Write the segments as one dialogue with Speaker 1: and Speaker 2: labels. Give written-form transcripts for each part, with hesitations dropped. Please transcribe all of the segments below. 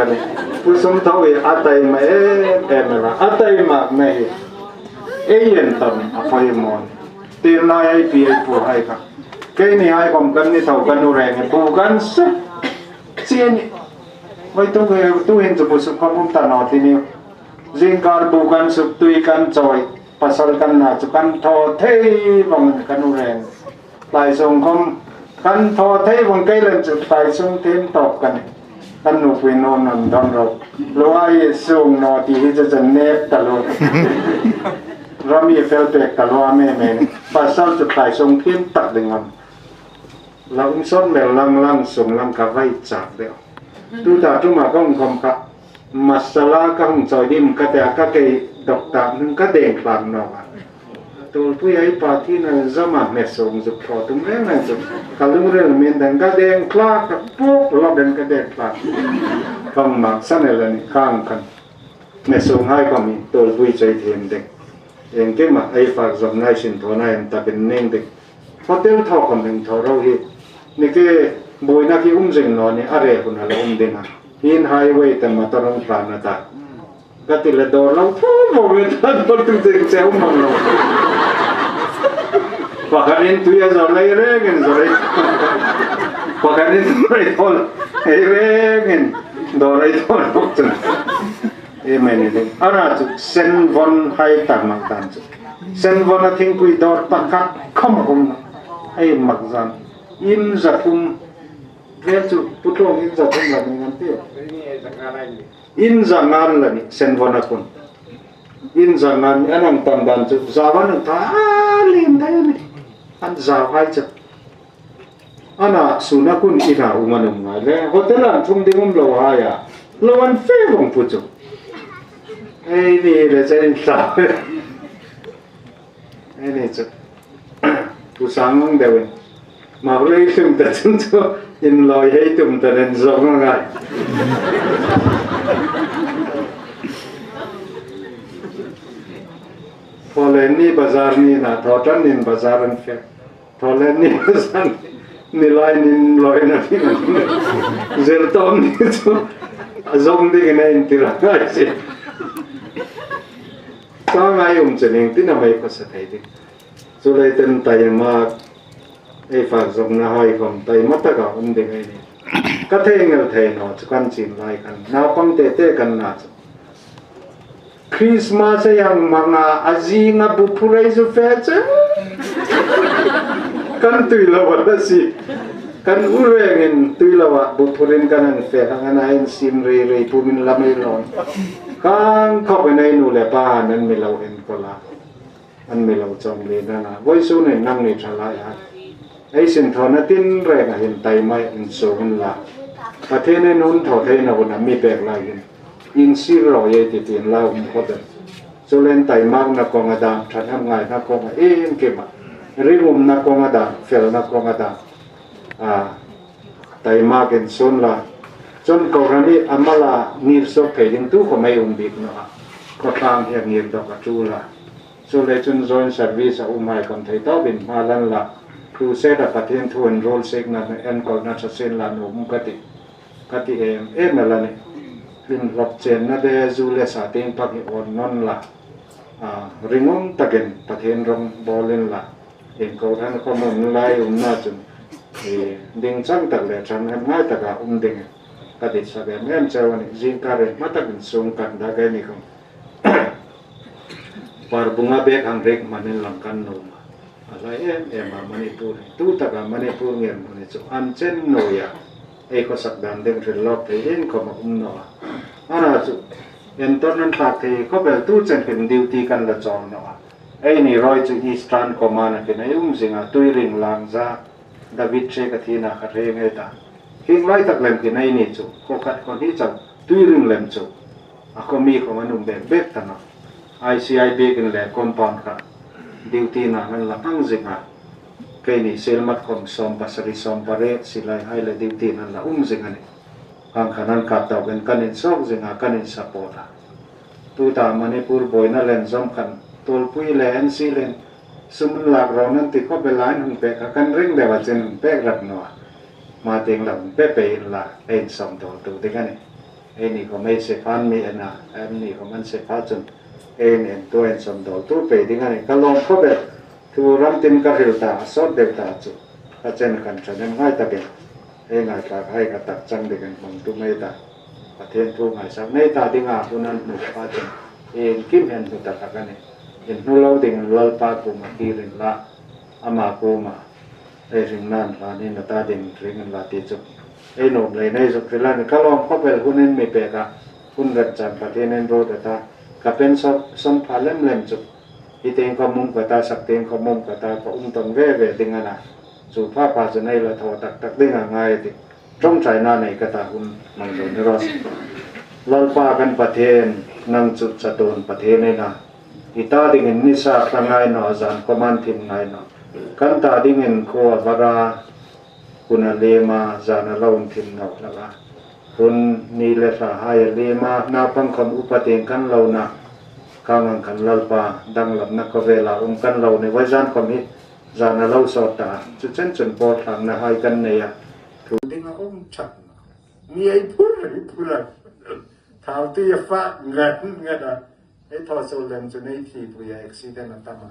Speaker 1: กันผู้สมทวีอัตยมาละอัตยมากไม่เย็นตันอภัยมอนตีนายปีผู้ให้กันแค่นี้ให้ผมกันนี่เท่ากันนูแรงผู้กันสุดเสียนี่ไว้ตู้เห็นจะบุษความมุ่งตันอที่นี่จิงการผู้กันสุดตุยกันจอยภาษากันน่าจะกันทอเทบังกันนูแรงหลายทรงคมกันทอเทบังใกล้เล่นจุดหลายทรงเทมตอบกันกันหนุกวินนนดอนเราลอยส่งนอที่จะเนบตลอดเรามีเฟลเปกตลอดแม่ภาษาจุดหลายทรงเทมตัดดึงมันเราอุ้มซ้อนแมวลังส่งลังกับไว้จากเดียวดูตาจุมาก็อุ้มคมกับมัสลาก็หุ่นจอยดิมก็แต่ก็เกยดอกตาหนึ่งก็เด้งกลางนอกตัวผู้ใหญ่ปาที่นั่นจะมาเมสงจุดพอตรงนี้นั่นจุดถ้าลุงเรื่องเมียนดังก็เด้งคลากับปุ๊บรอบเดินก็เด้งคลาฟังมาสั้นเลยนี่ข้างกันเมสงให้ก็มีตัวผู้ใจเทียมเด็กเองก็มาไอ้ฝากจำนายสินทนายแต่เป็นเน่งเด็กพอเดินทอคนหนึ่งทอเราฮีนี่ก็บุยนักที่จิงนอนนี่อะไรคนละเดินหินไฮเวย์แต่มาตรงพลานตาก็ติดละโดนเราทุกโมเมนต์นั้นคนตึงเซลมันเราพอการเรียนตัวอย่างอะไรเรื่องกันอะไรพอการเรียนอะไรทนเรื่องกันโดนอะไรทนทุกจังไม่เนี่ยอะไรจุดเซนวันให้ต่างมันต่างจุดเซนวันทิ้งกุยดอร์ตักกัดขมกุมให้มักจันอินจัตุมเรียนจุดพุทโธอินจัตุมแบบนี้นั่นเตี้ยอินจังานเลยเซนวันคุณอินจังานอันนั้นตั้งดันจุดจาวันนั้นท่าลิมได้ไหมอันจาvaiจุดอันน่ะสุนัขคุณอินาอุมานุมาเลยโฮเทลันทุ่มดิ่งเราหายาเราวันเฟ่บงพุจุไอ้นี่เลยจะอินสาไอ้นี่จุดผู้สังงเดวินมาเลยถึงแต่จนตัวอินลอยให้ตุ่มแต่เดินจงง่ายพอเล่นนี่บาซาร์นี่นะทอดนี่บาซาร์นั่นเฟ้พอเล่นนี่บาซาร์นี่ลอยนี่ลอยนั่นนี่เซลตอมนี่ตัวจงดีกันเองที่ละง่ายสิก็ง่ายจะเองที่น่าไม่ภาษาไทยดิสุดเลยเต็มใจมาไอ้ฝากจงน่าให้ความใจมัดตะกาดีไงนี่ก็เท่งเอาเท่งเอาจะกันจีนไล่กันน่าปังเตะกันน่าจะคริสต์มาสยังมังอาจีงบุพเพสุเฟชกันตุยละวันสิกันอุเรงตุยละวันบุพเพกันนั่นเฟหังนั่นซิมเรย์ผู้มินละไม่ลอยกันเข้าไปในนู่นเลยป้านั่นไม่เราเห็นก็ละอันไม่เราจงเลยนะนะวันศุกร์นี่นั่งในทะเลไอ้สินทอนัดตินแรงเห็นไตไม่เห็นโซนละประเทศในนู้นถอดให้เราคนนั้นมีแปลกลายกันอินซีรอยติดตินเล่าหมดเลยโซเลนไตมากนักกองอดามทัดทำไงนักกองเอ็นเก็บมาริมุมนักกองอดามเฟลนักกองอดามไตมากเป็นโซนละจนกรณีอามาลานิรสกเกิดตู้ก็ไม่บิกนะก็ทางเฮียนิรดอกจูละโซเลจนจอยเซอร์วิสให้คนไทยต้อบินมาลันละครูเซดประเทศทวนโรลเซกนั่นเอ็นก็น่าจะเซ็นลานุมุกติเอ็มนั่นละนี่เป็นรับเจนนั่นเดจูเลสาติงพักอ่อนนั่นละริงงตะเกนประเทศรงบอลเลนละเอ็นก็ท่านก็มันไล่น่าจุนดิ่งจังตักเลยจังง่ายตะกะดิ่งกติสาแบบนี้เจ้าวันนี้จิงการมาตักเป็นส่งกันได้กันนี่ครับปาร์บุงอาเบกอังเร็กมันนี่ลังกันโนมาอะไรมามันนี่พูดตู้ตะกะมันนี่พูดเงี้ยมันนี่จุอันเจนโนยาไอ้ก็สักดันเดินถึงรอบไปเองก็มาหน่ออันนั้นจุเห็นตอนนั้นปากที่เขาเป็นตู้เจนเป็นดิวตีกันละจอมหน่อไอ้นี่รอยจุอีสตันก็มานะเป็นไอ้สิงห์ตุยริงลางซาดาวิดเชกทีน่ะขัดเรื่องไอ้ตาหิ้งไล่ตักเล่มกินไอ้นี่จุก็ขัดคนที่จับตุยริงเล่มจุก็มีของมันนุ่มเบ็ดตั้งนะICIB กันแหละคอมพานค่ะดิวตีน่ะมันละอังสิงห์แค่นี้เซลมัดคอมซอมปัสริซอมปาเรสิไลให้ละดิวตีนั่นละสิงห์นี่ข้างขนาดกัดดาวเป็นกันอินซอกสิงห์กันอินซัพพอร์ตตัวตามันนี่พูดบ่อยนั่นแหละจำกันตัวปุ้ยแลนซีเลนสมหลักเรานั่นติดเข้าไปล้านหุ่นเป็กกันเร่งเดี๋ยวจะหุ่นเป็กรักหน่อมาเตียงหลังเป็กไปละเอ็นสองตัวติดกันนี่ นี่ก็ไม่เสฟันมีนะนี่ก็มันเสฟาจนตัวสมดอตัวไปดิงันก็ลองเข้าไปทูรำติมกระหิลตาสอดเดตาจุก็เช่นกันฉะนั้นให้ตะเกะง่ายกากให้กระตักจังเด็กมันตุไม่ตาประเทศทูง่ายสักในตาดิงาผู้นั้นหนุกอาจจะกิมเห็นหุตตะกันเนี่ยนุเราดิ่งลลปากูมากีรินละอามากูมาริงนั่นลานี่นาตาดิ่งริงละติจุหนุ่มเลยในสุขลันก็ลองเข้าไปคุณนั้นไม่เปกะคุณรัชจันประเทศนั้นรู้แต่ตาก็เป็นสัมพันธ์เล่มจุอีเตงขมุมกตาสักเตงขมุมกตาก็ต้องเว่ดิงนะสุภาพภาษาในละทอตักดิ่งง่ายติตรงใจหน้าในกตาคุณมังโดนรสลลปากันประเทศนั่งจุดสะดุนประเทศนี่นะอีตาดิ่งนิสาครั้งไงหนอจานก็มันทิมไงหนอกันตาดิ่งโควาราคุณเลมาจานเราทิมหนอละละคุณนี่เลสาหายเลมานาพังคำอุปเทงกันเรานะกางกันลลปาดังหลับนักเวลากันเราในวัยจานก็มีจานเราสอดตาจุดเช่นจนปอดทางนะหายกันเนี่ยถูกดิ่งชัดมีไอ้พูดท้าวที่ฟ้าเงินไอ้ทอโซเลนจะในที่ปุยอุบิเหตุนั้นตามมา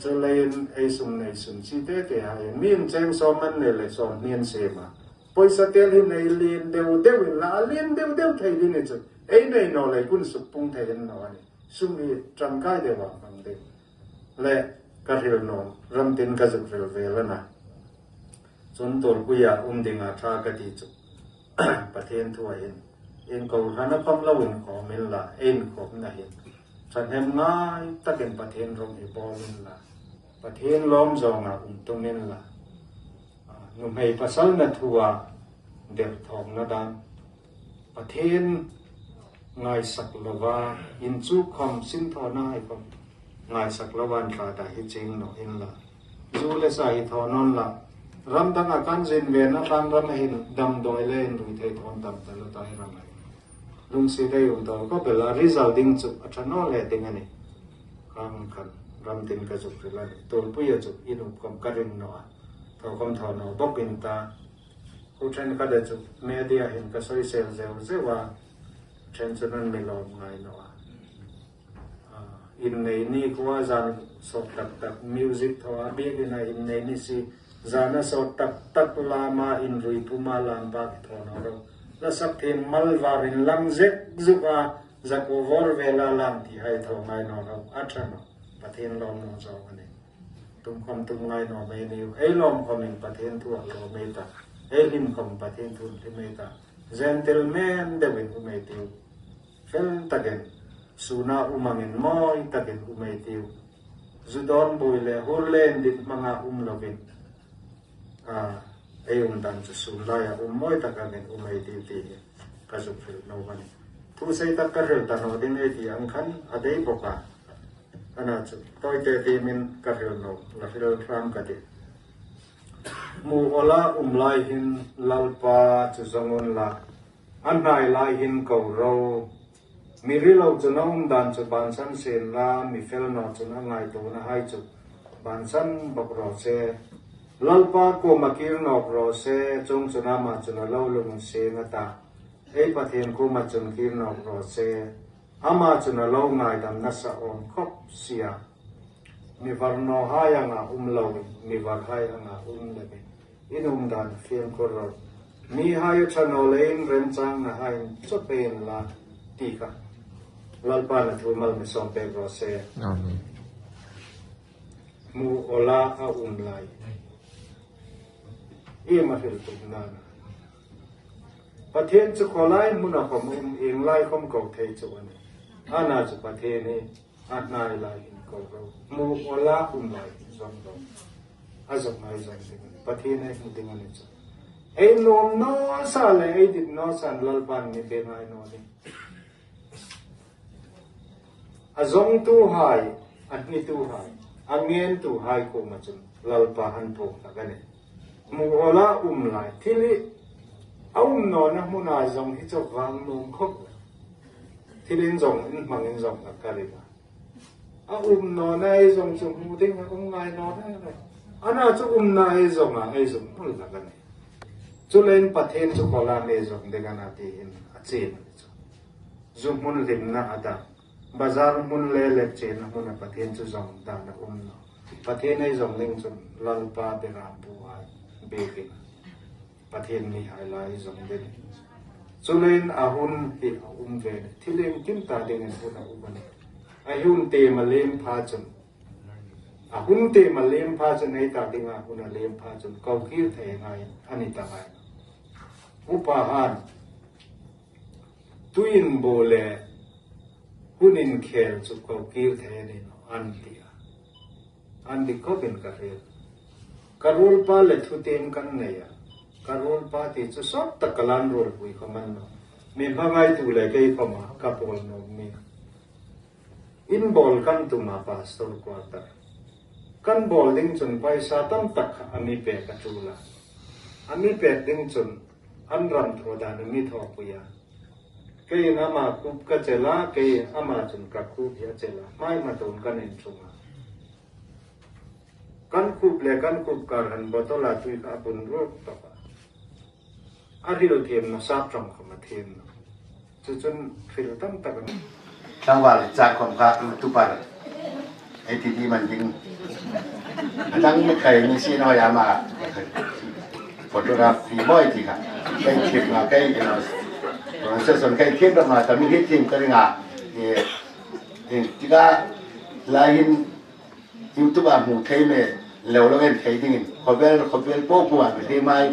Speaker 1: จะเล่นไอ้สุ่มในสุ่มชีเตะหายมีนเจงสอมันเนี่ยเลยสอนเนียนเสมาพอยสเตลินในเลียนเดวละเลียนเดวไทยลินเนี่ยจะไอ้ในนอเลยคุณสุปุงไทยนอนี่สุ่มมีจังกายเดวบังเดวและกระเทียนนอนรำตินกระจุกเวลนะจนตัวกุยาดิงาทรากติจุประเทศทั่วเห็นเขาหันพมละวินขอมิลละขอบนะเห็นฉันเห็นง่ายตะเกินประเทศรงอีบอลินละประเทศล้อมจองตรงนี้ละนุ่มให้ภาษาหน้าทัวเด็กทองนาดันประเทศง่ายสักละว่าอินจูคอมสินทอนาให้ผมง่ายสักละวันขาดให้จริงหน่อยละจูเลสายทอนนละรำตั้งอาการเจนเวนะรำเห็นดำโดยเล่นดูเททอนดำแต่ละตายรำเลยลุงสีได้อยู่ต่อก็เป็นละริซาลดิ้งจุอัตโนเลดิ้งอันนี้ข้างกันรำตินกระจุกเป็นละตัวผู้ยจุกอินุกรมกระดิ่งหน่อเท่าคำถอนหน่อบอกอินตาผู้ชายก็ได้จุกเมียเดียเห็นก็สวยเซลเซลเซว่าเช่นจุดนั้นไม่ลองไงหน่ออินในนี่ก็ว่าจะสดตักมิวสิกทว่าเบียกินในอินในนี่สิjana so tak lama in rui puma lang ba thon ro la sak them malwarin lang zek zuka zakovor vela lang ti hai tho ngai no ro athano pathen lom no zo ani tum khom tum ngai no me ni ei lom khom in pathen tu lo me ta ei lim khom pathen tu ti me ta gentleman de wen u me ti fel tagen suna umangin moi tagen u me ti zudon boile holen dit manga lovin ayun dan sa sulaya umoy tagamin umay diti kasupil no bani tusay takaril tano din iti ang kan aday boka anatsu toy te min karil no lafil ram kati mu ola umlay hin lalpa chuzangon la anay lay hin kauro mirilaw chunong dan sa bansan sen la mifel no chunang ngay to na hay chu bansan bakro se lalpa ko makir nok ro se chung chuna ma chuna lo lung se ngata ei pathen ko ma chung kir nok ro se ama chuna lo ngai dam na sa om khop sia mi varno hayanga lo mi var hayanga lebe inum dan fian ko ro mi hayo chano lein ren chang na hain so pen la tika lalpa na thu mal mi som pe ro se amen mu ola a laiมาถึงตรงนั้นประเทศจะขอไล่มุนของมึงเองไล่ข้อมกองเทจวันนี้อาณาจักรประเทศนี้อาณาไล่หินกองเรามูอลาคุณไล่สองเราอาจจะไม่ใช่ประเทศนี้มันเป็นอะไรจ้ะไอ้นมน้อสาเลยไอ้ดิบน้อสันลลปันนี่เป็นไงน้อนี่อาจงตู้หายอันนี้ตู้หายอันเงี้ยตู้หายกูมาจนลลปาหันโผล่ตะกันเนี่ยมูโอลาไลที่นี่เอานอนนะมุนาจงที่จะวางนุ่งคบที่ลินจงมังลินจงนักการิบาเอานอนนะไอ้จงจงมูดิ้งไงนอนได้เลยอันนั้นจะนายจงไอ้จงนั่นละกันจ Chulain pathen chu kola me jong de gana ti in achen zu mun lim na ada bazar mun le le chen mun pathen chu jong da na no pathen ai jong ling chun lal pa de ra bu ai be ke pathen ni hai lai jong de Chulain ahun hi ve thilen kim ta de ngen hu na ubani ahun te malem pha chun ahun te malem pha chun ai ta dinga huna lem pha chun kau kil the ngai ani ta ngai upahan tuin bole hunin khel chu kau kil the ni antia andi ko ben ka re karul pa le thutem kan ne ya karul pa ti chu sot takalan rol hui khaman no me bhangai tu le kai khama ka pol no me in bol kan tu ma pastor quarter kan bol ding chun paisa tam tak ami pe ka chula ami pe ding chun an ram thoda mi tho puya ke nama kup ka chela ke ama chun ka ku ya chela mai ma ton kan en chunga kan kup le kan kup kar han botola tui ka bun ro ta pa aril them na sap trong khama them chu chun fil tam tak
Speaker 2: tang wal cha khom kha tu par ai ti man jing tang me kai ni si no ya ma photography boy ti kha kai khip nga kai no procession kai khip da ma ta mi hit team ka nga ni ti ga lain YouTube a mu thai me lo lo en thai ding khobel po pu a ti mai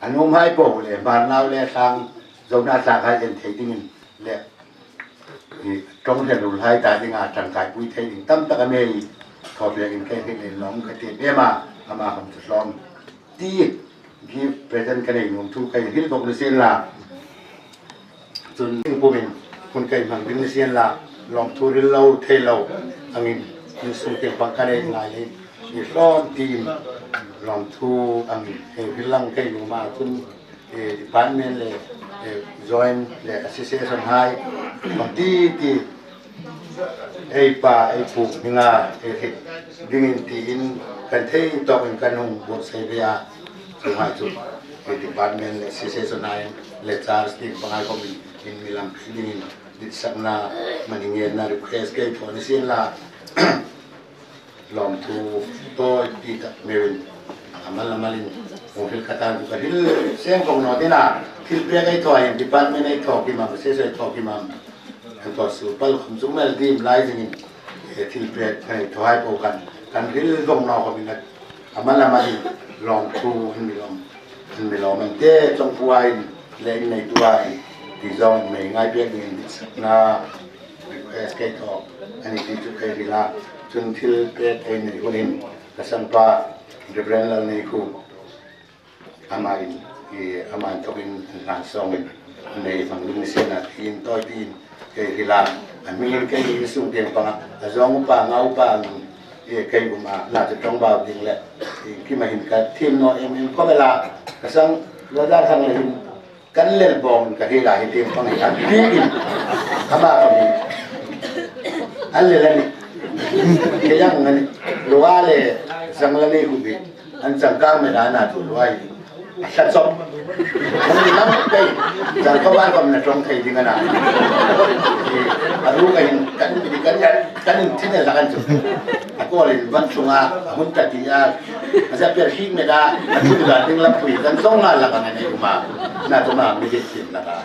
Speaker 2: anom hai po le bar naw le sang zona sa khai en thai ding le trong thể lùi hai tại đi ngà chẳng cài vui thấy định tâm ta cái này thọ việc in cái này lỏng cái tiền em mà không được lỏng tí khi present cái này ngùng thu cái hít bọc được xem là chun của mìnhคนcái bằng đứng xem là lỏng thu đi lâu thay lâu anh em như sung tiền bằng cái này lại lên như lo tìm lỏng thu anh em cái lăng cái ngùng mà chun department le join le association hai bằng tí ai pa ai pu nga dingin tin kan thei to in kan hung bo seria chu ha chu department le association hai le charge ti pangai ko in milang dingin dit sakna maningen na request ke phone sin la long thu to ti ta merin amalin mobil kata juga hil sen kong no tina hil pria kai thoi department ai thok ki ma se thok ki ma to su pal khum chung mel dim lai jing hil pria kai thoi po kan hil gong no ko min amalin long thu hin mi long man te chong puai le nei tuai ti zong mai ngai pia din na request kai thok ani ti chu kai rila chun hil pria ai nei honin kasang pa Reverend la nei ku amain tokin langsung nei phang lung sen na tin toi tin ke hila amin ke ni sung tiang pa azong pa ngau pa ke ma laจะต้องba ding le ki ma hin ka team no em ko bela kasang la da sang le kan lel bong ka hila hi team pang ha di in kama ka ni alle le ni ke yang ngani lo ale sang la ni ku bi an sang ka me na tu lo ai sat som ni nam kai jar ko ban kom na trong thai ding na aru kai kan tin la kan chu ko le ban chunga hun ta ti ya asa per hi me da tu da ding la pui kan song na la kan nei ma na to ma mi dit tin na ka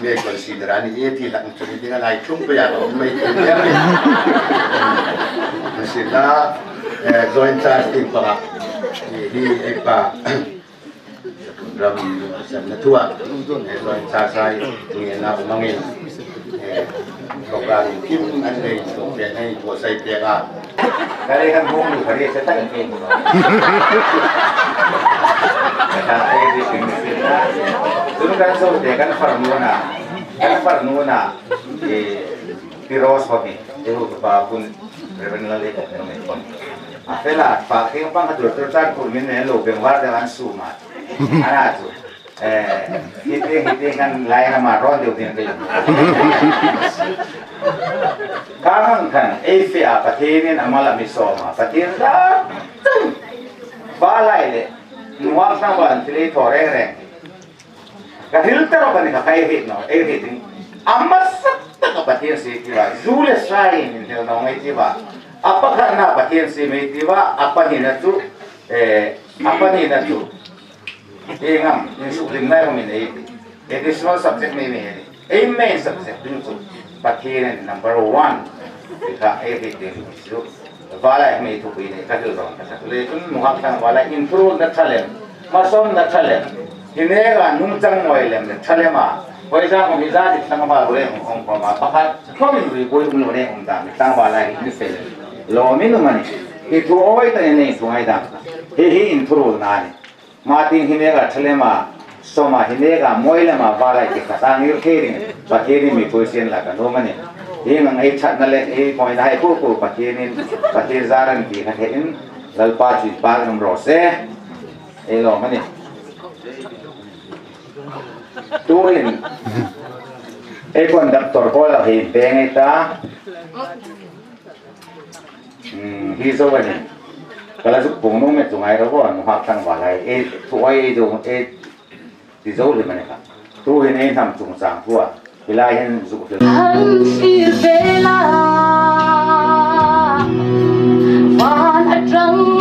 Speaker 2: ne considerani e ti la chu ni ding na chung pe ya lo mai ti ya ni sila joint charting pa hi ai pa ram san na tua joint chartai ni na mangin program kim an nei so pe nei bo sai pe ga kare kan hong ni kare sa ta ke ko ta ai di ting sila tu kan so de kan farnuna di ros hobi itu pa pun revenue le ka no me kon afela pa ke pa ka tu ta ko min ne lo ben war de an suma ana tu hite kan lai na ma ron de tin ke kamang kan afia patenin amala misoma patin da balai le
Speaker 3: nuang sang ban tili thore re ka hilter ban ka kai hit no e hit amas ta ka patien si ki ba zule sai ni de no ngai ti ba apa karna patien si me ti ba apa ni na tu ngam ni su ling nai mi nei additional subject me a main subject tu patien number 1 ka e hit de su wala me tu bi ne ka dil ron ka le tun nuang sang wala improve na talent ma som na talent hinega nung chang moi lem ne thalema poisa ko mi za di tang ba re ong ko ma pa ko mi ri ko mu ne ong da tang ba lai ni se lo mi nu mani ki tu oi ta ne tu ai da he improve na ni ma tin hinega thalema soma hinega moi le ma ba lai ki ka ta ni ke ri ba ke ri mi ko sen la ka no mani he ngang ai chat na le e point hai ko pa ke ni pa ke zaran ki ka he in lal pa chi pa ngam ro se e lo mani tuin conductor ko la hi beng ita hi so bani kala su pung no me tungai ro ko nu hak tang ba lai e tuai do e di zo le mane ka tu hin e tham chung sang thua hilai hin zu ko
Speaker 4: Feel bela van a drum